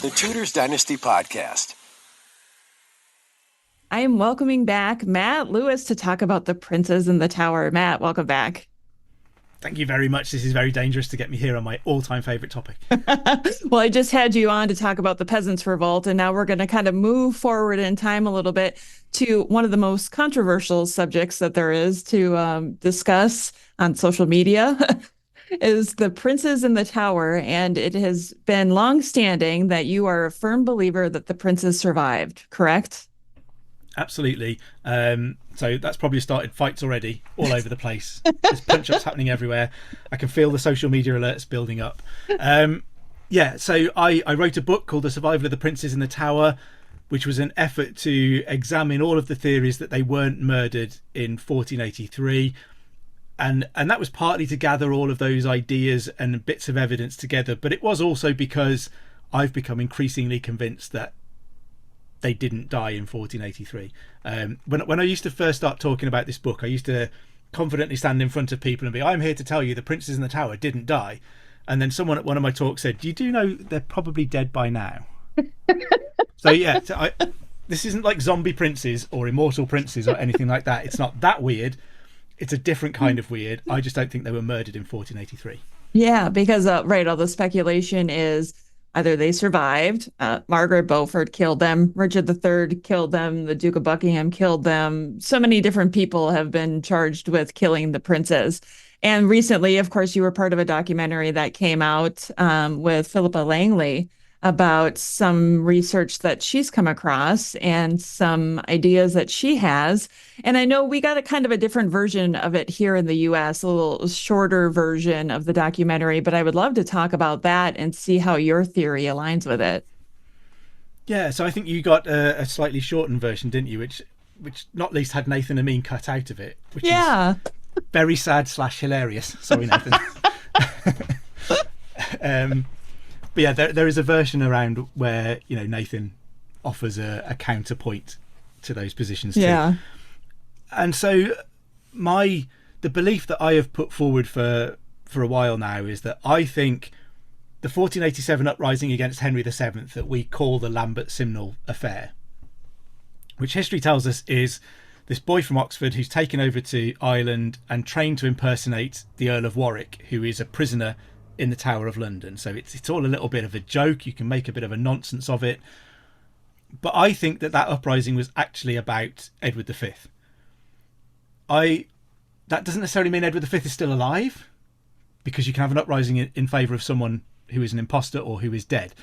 the Tudors Dynasty Podcast. I am welcoming back Matt Lewis to talk about the Princes in the Tower. Matt, welcome back. Thank you very much. This is very dangerous to get me here on my all-time favourite topic. Well, I just had you on to talk about the Peasants' Revolt, and now we're going to kind of move forward in time a little bit to one of the most controversial subjects that there is to discuss on social media. Is the Princes in the Tower, and it has been long-standing that you are a firm believer that the princes survived, correct? Absolutely. So that's probably started fights already all over the place. There's punch-ups happening everywhere. I can feel the social media alerts building up. So I wrote a book called The Survival of the Princes in the Tower, which was an effort to examine all of the theories that they weren't murdered in 1483. And that was partly to gather all of those ideas and bits of evidence together. But it was also because I've become increasingly convinced that they didn't die in 1483. When I used to first start talking about this book, I used to confidently stand in front of people and be, I'm here to tell you the Princes in the Tower didn't die. And then someone at one of my talks said, you do know they're probably dead by now. This isn't like zombie princes or immortal princes or anything like that. It's not that weird. It's a different kind of weird. I just don't think they were murdered in 1483. Yeah, because all the speculation is either they survived, Margaret Beaufort killed them, Richard III killed them, the Duke of Buckingham killed them. So many different people have been charged with killing the princes. And recently, of course, you were part of a documentary that came out with Philippa Langley about some research that she's come across and some ideas that she has. And I know we got a kind of a different version of it here in the US, a little shorter version of the documentary, but I would love to talk about that and see how your theory aligns with it. Yeah, so I think you got a slightly shortened version, didn't you? Which not least had Nathan Amin cut out of it, which is very sad / hilarious. Sorry, Nathan. But yeah, there is a version around where, Nathan offers a counterpoint to those positions too. Yeah. And so the belief that I have put forward for a while now is that I think the 1487 uprising against Henry VII that we call the Lambert Simnel affair, which history tells us is this boy from Oxford who's taken over to Ireland and trained to impersonate the Earl of Warwick, who is a prisoner in the Tower of London. So it's all a little bit of a joke. You can make a bit of a nonsense of it. But I think that uprising was actually about Edward V. That doesn't necessarily mean Edward V is still alive, because you can have an uprising in favour of someone who is an imposter or who is dead.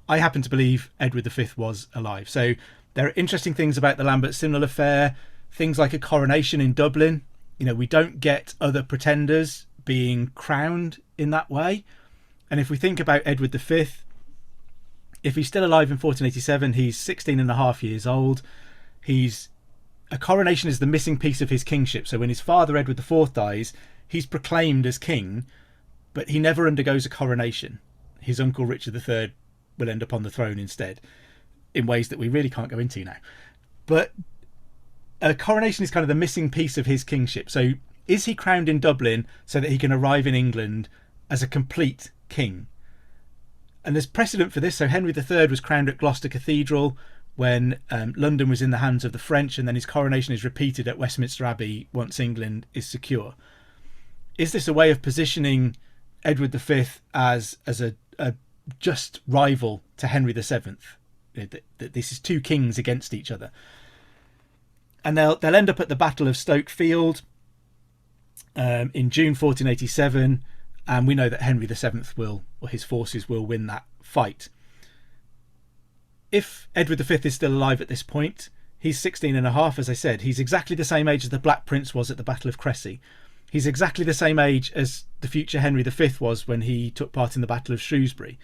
I happen to believe Edward V was alive. So there are interesting things about the Lambert Simnel affair, things like a coronation in Dublin. We don't get other pretenders being crowned in that way. And if we think about Edward V, if he's still alive in 1487, he's 16 and a half years old. A coronation is the missing piece of his kingship. So when his father Edward IV dies, he's proclaimed as king, but he never undergoes a coronation. His uncle Richard III will end up on the throne instead, in ways that we really can't go into now. But a coronation is kind of the missing piece of his kingship. So is he crowned in Dublin so that he can arrive in England as a complete king? And there's precedent for this. So Henry III was crowned at Gloucester Cathedral when London was in the hands of the French, and then his coronation is repeated at Westminster Abbey once England is secure. Is this a way of positioning Edward V as a just rival to Henry VII? That this is two kings against each other. And they'll end up at the Battle of Stoke Field in June 1487, and we know that Henry VII his forces will win that fight. If Edward V is still alive at this point, he's 16 and a half, as I said. He's exactly the same age as the Black Prince was at the Battle of Crecy. He's exactly the same age as the future Henry V was when he took part in the Battle of Shrewsbury.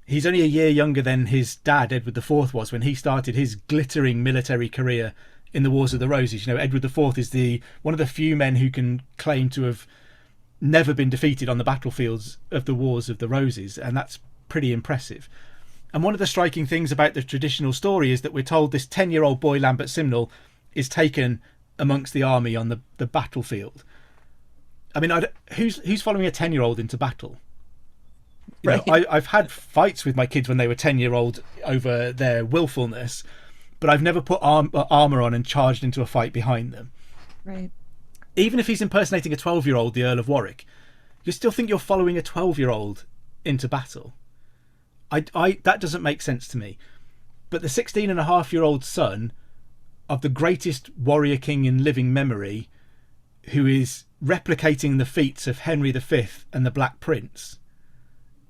He's only a year younger than his dad, Edward IV, was when he started his glittering military career in the Wars of the Roses. Edward IV is one of the few men who can claim to have never been defeated on the battlefields of the Wars of the Roses, and that's pretty impressive. And one of the striking things about the traditional story is that we're told this 10-year-old boy, Lambert Simnel, is taken amongst the army on the battlefield. I mean, who's following a 10-year-old into battle? You know, Right. I've had fights with my kids when they were 10-year-old over their willfulness, but I've never put armor on and charged into a fight behind them. Right. Even if he's impersonating a 12-year-old, the Earl of Warwick, you still think you're following a 12-year-old into battle. That doesn't make sense to me. But the 16-and-a-half-year-old son of the greatest warrior king in living memory, who is replicating the feats of Henry V and the Black Prince,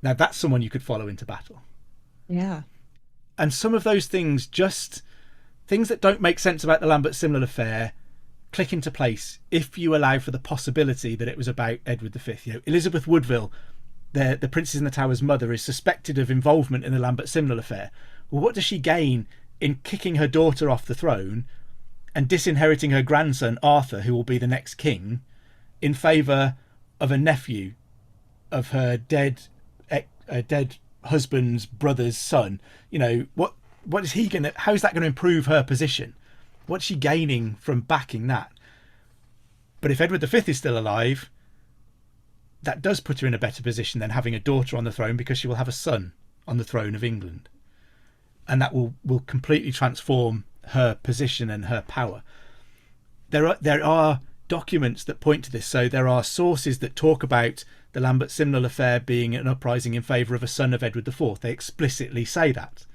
now that's someone you could follow into battle. Yeah. And some of those things, just things that don't make sense about the Lambert Simnel affair, click into place if you allow for the possibility that it was about Edward V. You know, Elizabeth Woodville, the Princess in the Tower's mother, is suspected of involvement in the Lambert Simnel affair. Well, what does she gain in kicking her daughter off the throne and disinheriting her grandson Arthur, who will be the next king, in favour of a nephew of her dead husband's brother's son? You know, what is he gonna? How is that going to improve her position? What's she gaining from backing that? But if Edward V is still alive, that does put her in a better position than having a daughter on the throne, because she will have a son on the throne of England, and that will completely transform her position and her power. There are documents that point to this. So there are sources that talk about the Lambert Simnel affair being an uprising in favour of a son of Edward IV. They explicitly say that.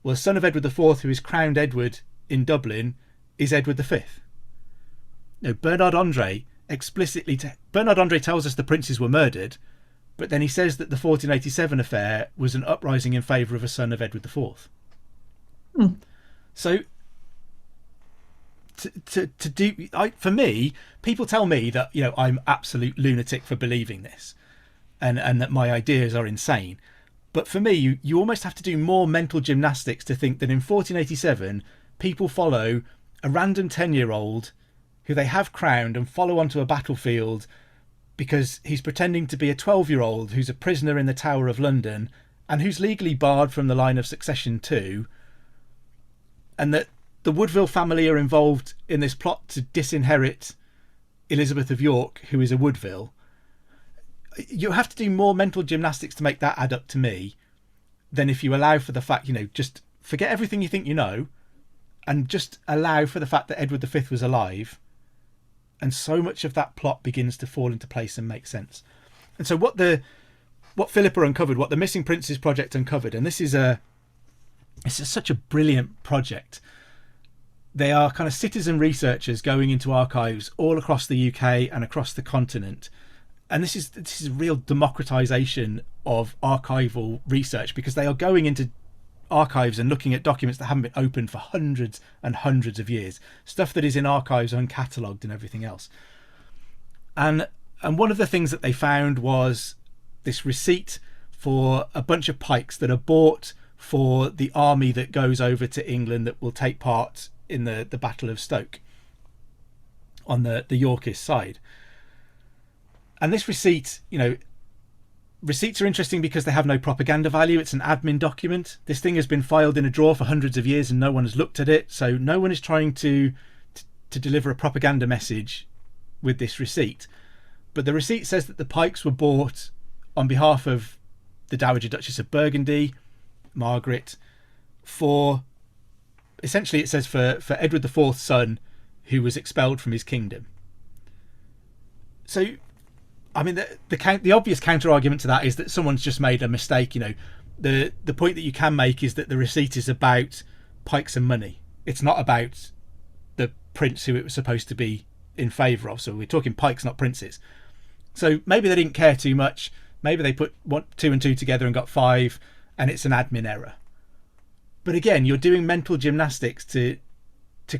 Well, a son of Edward IV who is crowned Edward in Dublin is Edward V. No, Bernard Andre tells us the princes were murdered, but then he says that the 1487 affair was an uprising in favour of a son of Edward IV. So for me, people tell me that, you know, I'm absolute lunatic for believing this, and that my ideas are insane. But for me, you almost have to do more mental gymnastics to think that in 1487 people follow a random 10-year-old who they have crowned and follow onto a battlefield because he's pretending to be a 12-year-old who's a prisoner in the Tower of London and who's legally barred from the line of succession too, and that the Woodville family are involved in this plot to disinherit Elizabeth of York, who is a Woodville. You have to do more mental gymnastics to make that add up to me than if you allow for the fact, you know, just forget everything you think you know and just allow for the fact that Edward V was alive, and so much of that plot begins to fall into place and make sense. And so what Philippa uncovered, what the Missing Princes Project uncovered, and this is such a brilliant project. They are kind of citizen researchers going into archives all across the UK and across the continent. And this is a real democratization of archival research, because they are going into archives and looking at documents that haven't been opened for hundreds and hundreds of years, stuff that is in archives uncatalogued and everything else. And one of the things that they found was this receipt for a bunch of pikes that are bought for the army that goes over to England that will take part in the Battle of Stoke on the Yorkist side. And this receipt, you know, receipts are interesting because they have no propaganda value. It's an admin document. This thing has been filed in a drawer for hundreds of years and no one has looked at it. So no one is trying to deliver a propaganda message with this receipt. But the receipt says that the pikes were bought on behalf of the Dowager Duchess of Burgundy, Margaret, for, essentially it says for Edward IV's son, who was expelled from his kingdom. So, I mean, the obvious counter argument to that is that someone's just made a mistake. You know, the point that you can make is that the receipt is about pikes and money. It's not about the prince who it was supposed to be in favour of. So we're talking pikes, not princes. So maybe they didn't care too much. Maybe they put 2 and 2 together and got 5, and it's an admin error. But again, you're doing mental gymnastics to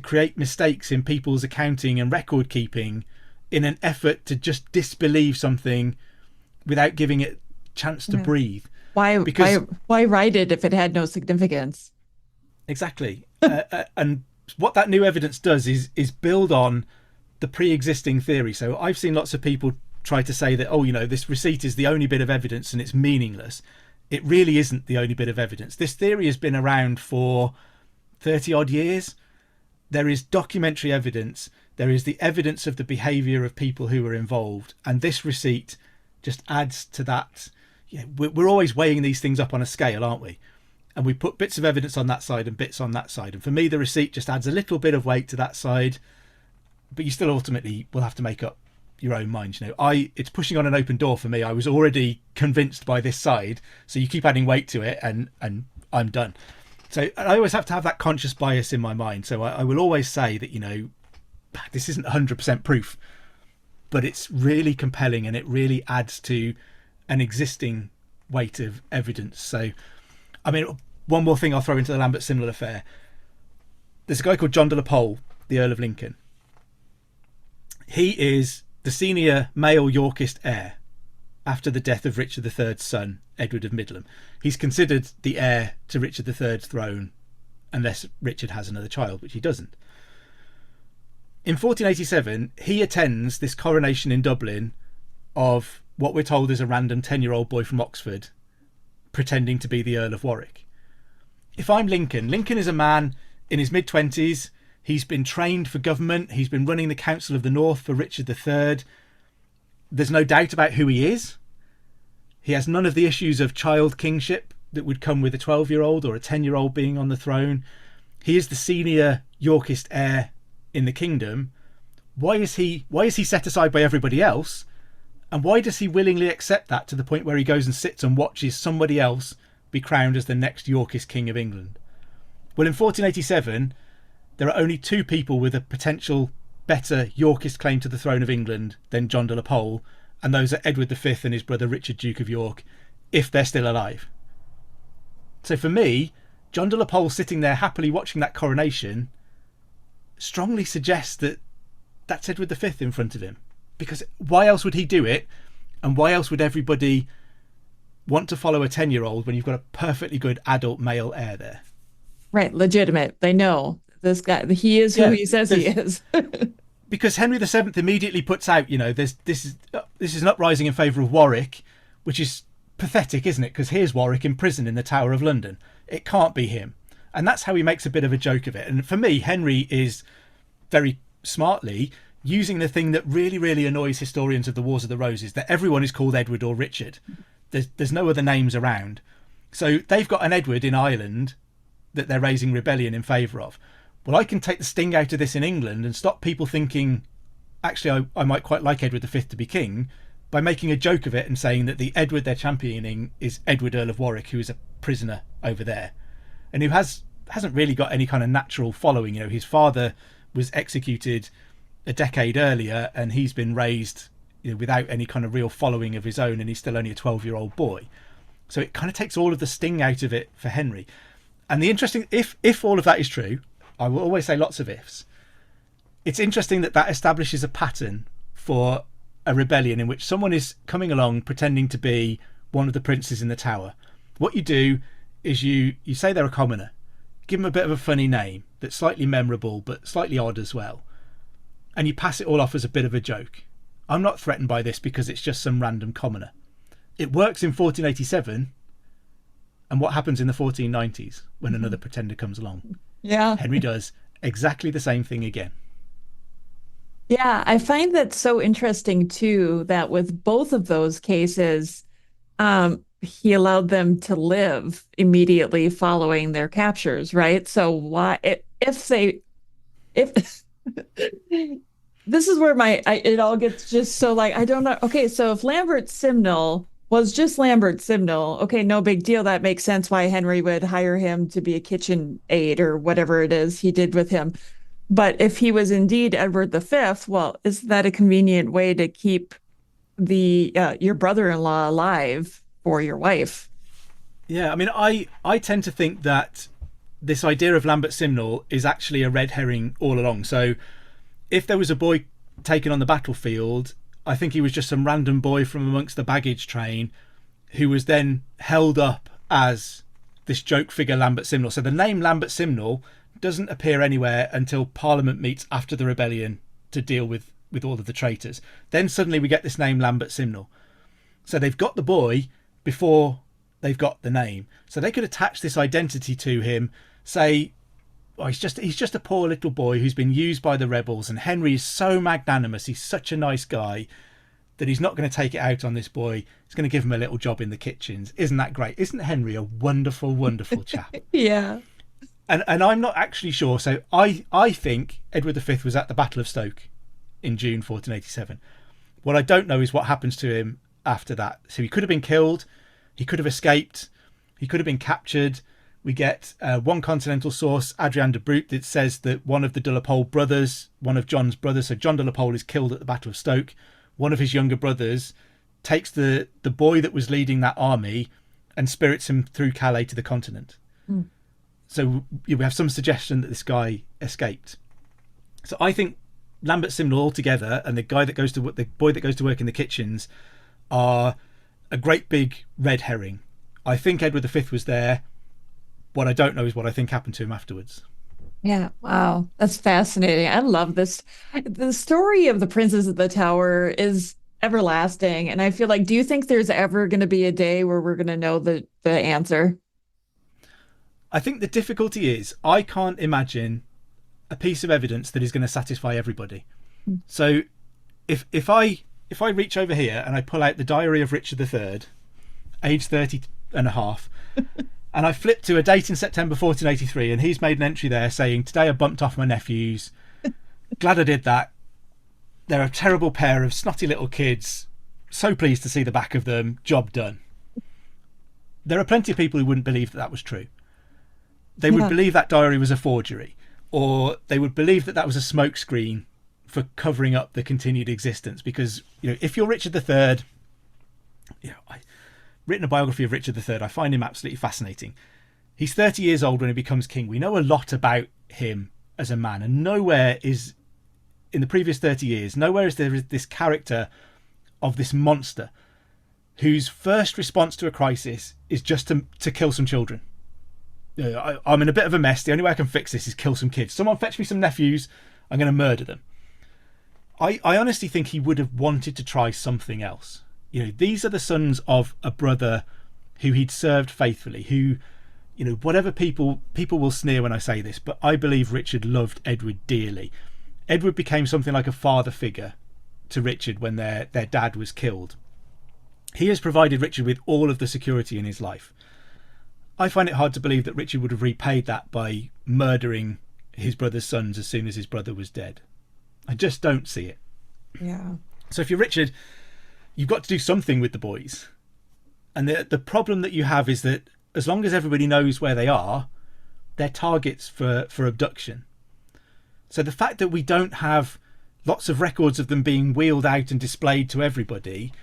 create mistakes in people's accounting and record keeping in an effort to just disbelieve something without giving it a chance to breathe. Why write it if it had no significance? Exactly. And what that new evidence does is build on the pre-existing theory. So I've seen lots of people try to say that, oh, you know, this receipt is the only bit of evidence and it's meaningless. It really isn't the only bit of evidence. This theory has been around for 30 odd years. There is documentary evidence. There is the evidence of the behaviour of people who were involved. And this receipt just adds to that, we're always weighing these things up on a scale, aren't we? And we put bits of evidence on that side and bits on that side. And for me, the receipt just adds a little bit of weight to that side, but you still ultimately will have to make up your own mind. It's pushing on an open door for me. I was already convinced by this side, so you keep adding weight to it, and I'm done. So I always have to have that conscious bias in my mind. So I will always say that this isn't 100% proof, but it's really compelling and it really adds to an existing weight of evidence. So, I mean, one more thing I'll throw into the Lambert Simnel affair. There's a guy called John de la Pole, the Earl of Lincoln. He is the senior male Yorkist heir after the death of Richard III's son, Edward of Midland. He's considered the heir to Richard III's throne unless Richard has another child, which he doesn't. In 1487, he attends this coronation in Dublin of what we're told is a random 10-year-old boy from Oxford pretending to be the Earl of Warwick. If I'm Lincoln is a man in his mid-20s. He's been trained for government. He's been running the Council of the North for Richard III. There's no doubt about who he is. He has none of the issues of child kingship that would come with a 12-year-old or a 10-year-old being on the throne. He is the senior Yorkist heir in the kingdom. Why is he set aside by everybody else? And why does he willingly accept that to the point where he goes and sits and watches somebody else be crowned as the next Yorkist king of England? Well, in 1487, there are only two people with a potential better Yorkist claim to the throne of England than John de la Pole, and those are Edward V and his brother Richard, Duke of York, if they're still alive. So for me, John de la Pole sitting there happily watching that coronation strongly suggests that that's Edward V in front of him. Because why else would he do it? And why else would everybody want to follow a 10-year-old when you've got a perfectly good adult male heir there? Right, legitimate. They know this guy, he is who he says he is. Because Henry VII immediately puts out, this is an uprising in favour of Warwick, which is pathetic, isn't it? Because here's Warwick in prison in the Tower of London. It can't be him. And that's how he makes a bit of a joke of it. And for me, Henry is very smartly using the thing that really, really annoys historians of the Wars of the Roses, that everyone is called Edward or Richard. There's no other names around. So they've got an Edward in Ireland that they're raising rebellion in favour of. Well, I can take the sting out of this in England and stop people thinking, actually, I might quite like Edward V to be king, by making a joke of it and saying that the Edward they're championing is Edward, Earl of Warwick, who is a prisoner over there, and who hasn't really got any kind of natural following. His father was executed a decade earlier, and he's been raised without any kind of real following of his own, and he's still only a 12-year-old boy. So it kind of takes all of the sting out of it for Henry. And the interesting, if all of that is true, I will always say lots of ifs, it's interesting that establishes a pattern for a rebellion in which someone is coming along pretending to be one of the princes in the tower. What you do is you say they're a commoner, give them a bit of a funny name that's slightly memorable but slightly odd as well, and you pass it all off as a bit of a joke. I'm not threatened by this because it's just some random commoner. It works in 1487, and what happens in the 1490s when another pretender comes along? Yeah. Henry does exactly the same thing again. Yeah, I find that so interesting too, that with both of those cases, he allowed them to live immediately following their captures, right? So why, if this is where it all gets just so like, I don't know. Okay, so if Lambert Simnel was just Lambert Simnel, okay, no big deal. That makes sense why Henry would hire him to be a kitchen aide or whatever it is he did with him. But if he was indeed Edward V, well, isn't that a convenient way to keep your brother-in-law alive for your wife? Yeah, I mean, I tend to think that this idea of Lambert Simnel is actually a red herring all along. So if there was a boy taken on the battlefield, I think he was just some random boy from amongst the baggage train who was then held up as this joke figure Lambert Simnel. So the name Lambert Simnel doesn't appear anywhere until Parliament meets after the rebellion to deal with all of the traitors. Then suddenly we get this name Lambert Simnel. So they've got the boy before they've got the name. So they could attach this identity to him, say, oh, he's just a poor little boy who's been used by the rebels, and Henry is so magnanimous, he's such a nice guy that he's not going to take it out on this boy. He's going to give him a little job in the kitchens. Isn't that great? Isn't Henry a wonderful, wonderful chap? Yeah. And I'm not actually sure. So I think Edward V was at the Battle of Stoke in June 1487. What I don't know is what happens to him after that. So he could have been killed. He could have escaped. He could have been captured. We get one continental source, Adrian de Brute, that says that one of the de la Pole brothers, one of John's brothers, so John de la Pole is killed at the Battle of Stoke. One of his younger brothers takes the boy that was leading that army and spirits him through Calais to the continent. Mm. So we have some suggestion that this guy escaped. So I think Lambert Simnel altogether and the boy that goes to work in the kitchens are a great big red herring. I think Edward V was there. What I don't know is what I think happened to him afterwards. Yeah, wow, that's fascinating. I love this. The story of the Princess of the Tower is everlasting, and I feel like, do you think there's ever going to be a day where we're going to know the answer? I think the difficulty is I can't imagine a piece of evidence that is going to satisfy everybody. So if I reach over here and I pull out the diary of Richard III, age 30 and a half, and I flip to a date in September 1483, and he's made an entry there saying, "Today I bumped off my nephews. Glad I did that. They're a terrible pair of snotty little kids. So pleased to see the back of them. Job done." There are plenty of people who wouldn't believe that that was true. They would believe that diary was a forgery, or they would believe that that was a smokescreen for covering up the continued existence. Because, you know, if you're Richard III, I've written a biography of Richard III. I find him absolutely fascinating. He's 30 years old when he becomes king. We know a lot about him as a man, and nowhere is, in the previous 30 years, nowhere is there this character of this monster whose first response to a crisis is just to kill some children. I'm in a bit of a mess. The only way I can fix this is kill some kids. Someone fetch me some nephews. I'm going to murder them. I honestly think he would have wanted to try something else. You know, these are the sons of a brother who he'd served faithfully, who, you know, whatever people will sneer when I say this, but I believe Richard loved Edward dearly. Edward became something like a father figure to Richard when their dad was killed. He has provided Richard with all of the security in his life. I find it hard to believe that Richard would have repaid that by murdering his brother's sons as soon as his brother was dead. I just don't see it. Yeah. So if you're Richard, you've got to do something with the boys. And the problem that you have is that as long as everybody knows where they are, they're targets for abduction. So the fact that we don't have lots of records of them being wheeled out and displayed to everybody,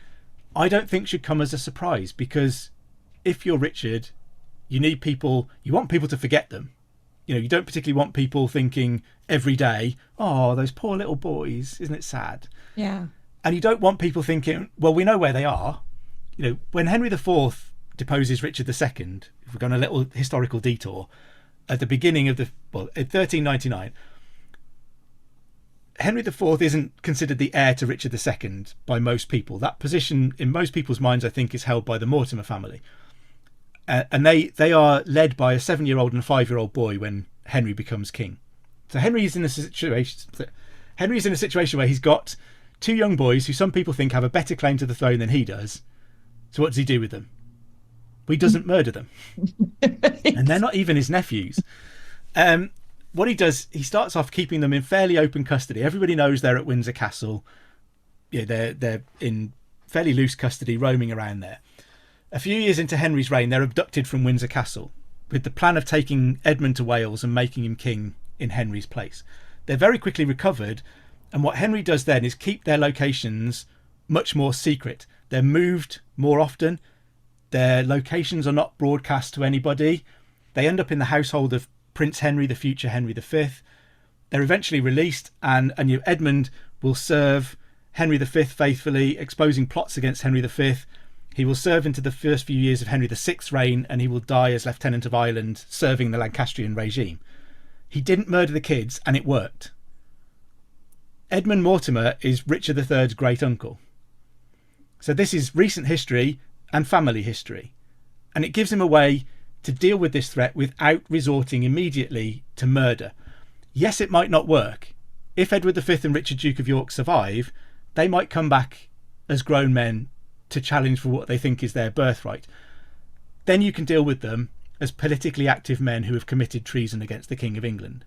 I don't think should come as a surprise, because if you're Richard, you want people to forget them. You know, you don't particularly want people thinking every day, "Oh, those poor little boys, isn't it sad?" Yeah. And you don't want people thinking, "Well, we know where they are." You know, when Henry IV deposes Richard II, if we're going a little historical detour, at the beginning of in 1399, Henry IV isn't considered the heir to Richard II by most people. That position, in most people's minds, I think, is held by the Mortimer family. And they are led by a 7-year-old and a 5-year-old boy when Henry becomes king. So Henry's in a situation where he's got 2 young boys who some people think have a better claim to the throne than he does. So what does he do with them? Well, he doesn't murder them. And they're not even his nephews. What he does, he starts off keeping them in fairly open custody. Everybody knows they're at Windsor Castle. Yeah, they're in fairly loose custody, roaming around there. A few years into Henry's reign, they're abducted from Windsor Castle with the plan of taking Edmund to Wales and making him king in Henry's place. They're very quickly recovered, and what Henry does then is keep their locations much more secret. They're moved more often. Their locations are not broadcast to anybody. They end up in the household of Prince Henry, the future Henry V. They're eventually released, and Edmund will serve Henry V faithfully, exposing plots against Henry V. He will serve into the first few years of Henry VI's reign, and he will die as Lieutenant of Ireland, serving the Lancastrian regime. He didn't murder the kids, and it worked. Edmund Mortimer is Richard III's great uncle. So this is recent history and family history, and it gives him a way to deal with this threat without resorting immediately to murder. Yes, it might not work. If Edward V and Richard Duke of York survive, they might come back as grown men to challenge for what they think is their birthright, then you can deal with them as politically active men who have committed treason against the King of England.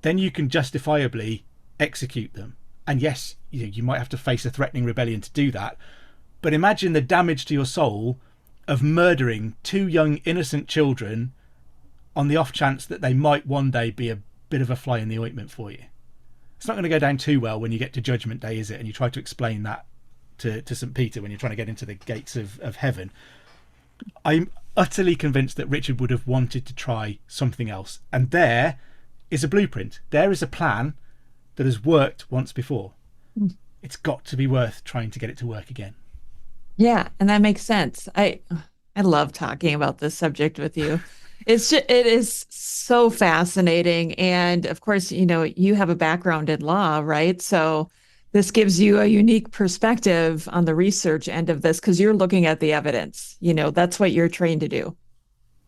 Then you can justifiably execute them. And yes, you might have to face a threatening rebellion to do that. But imagine the damage to your soul of murdering 2 young innocent children on the off chance that they might one day be a bit of a fly in the ointment for you. It's not going to go down too well when you get to Judgment Day, is it? And you try to explain that to St. Peter when you're trying to get into the gates of heaven. I'm utterly convinced that Richard would have wanted to try something else. And there is a blueprint. There is a plan that has worked once before. It's got to be worth trying to get it to work again. Yeah, and that makes sense. I love talking about this subject with you. It is so fascinating. And of course, you have a background in law, right? So this gives you a unique perspective on the research end of this because you're looking at the evidence. That's what you're trained to do.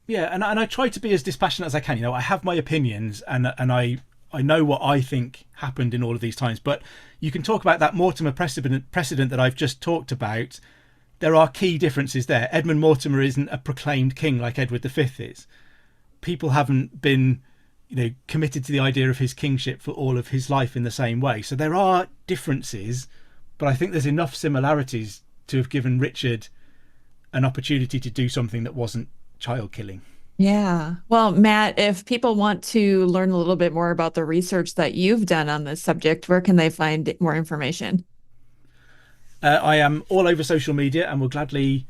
Yeah, and I try to be as dispassionate as I can. I have my opinions and I know what I think happened in all of these times. But you can talk about that Mortimer precedent that I've just talked about. There are key differences there. Edmund Mortimer isn't a proclaimed king like Edward V is. People haven't been, committed to the idea of his kingship for all of his life in the same way. So there are differences, but I think there's enough similarities to have given Richard an opportunity to do something that wasn't child killing. Yeah. Well, Matt, if people want to learn a little bit more about the research that you've done on this subject, where can they find more information? I am all over social media and will gladly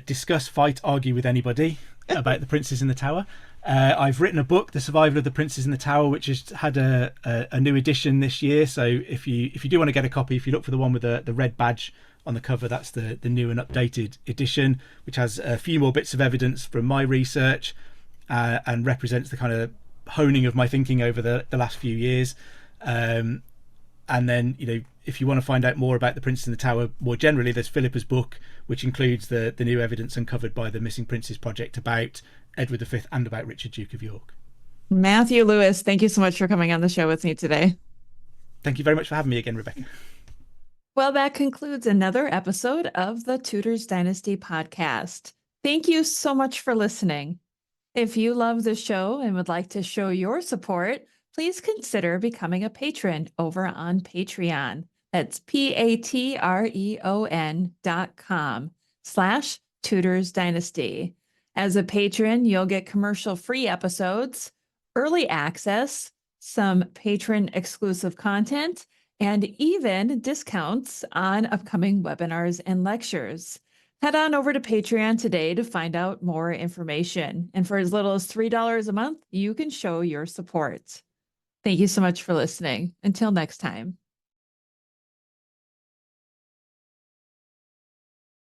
discuss, fight, argue with anybody about the Princes in the Tower. I've written a book, The Survival of the Princes in the Tower, which has had a new edition this year. So if you do want to get a copy, if you look for the one with the red badge on the cover, that's the new and updated edition, which has a few more bits of evidence from my research and represents the kind of honing of my thinking over the last few years. And then, if you want to find out more about the Princes in the Tower more generally, there's Philippa's book, which includes the new evidence uncovered by the Missing Princes Project about Edward V and about Richard, Duke of York. Matthew Lewis, thank you so much for coming on the show with me today. Thank you very much for having me again, Rebecca. Well, that concludes another episode of the Tudors Dynasty podcast. Thank you so much for listening. If you love the show and would like to show your support, please consider becoming a patron over on Patreon. That's patreon.com/Tudors Dynasty. As a patron, you'll get commercial-free episodes, early access, some patron-exclusive content, and even discounts on upcoming webinars and lectures. Head on over to Patreon today to find out more information. And for as little as $3 a month, you can show your support. Thank you so much for listening. Until next time.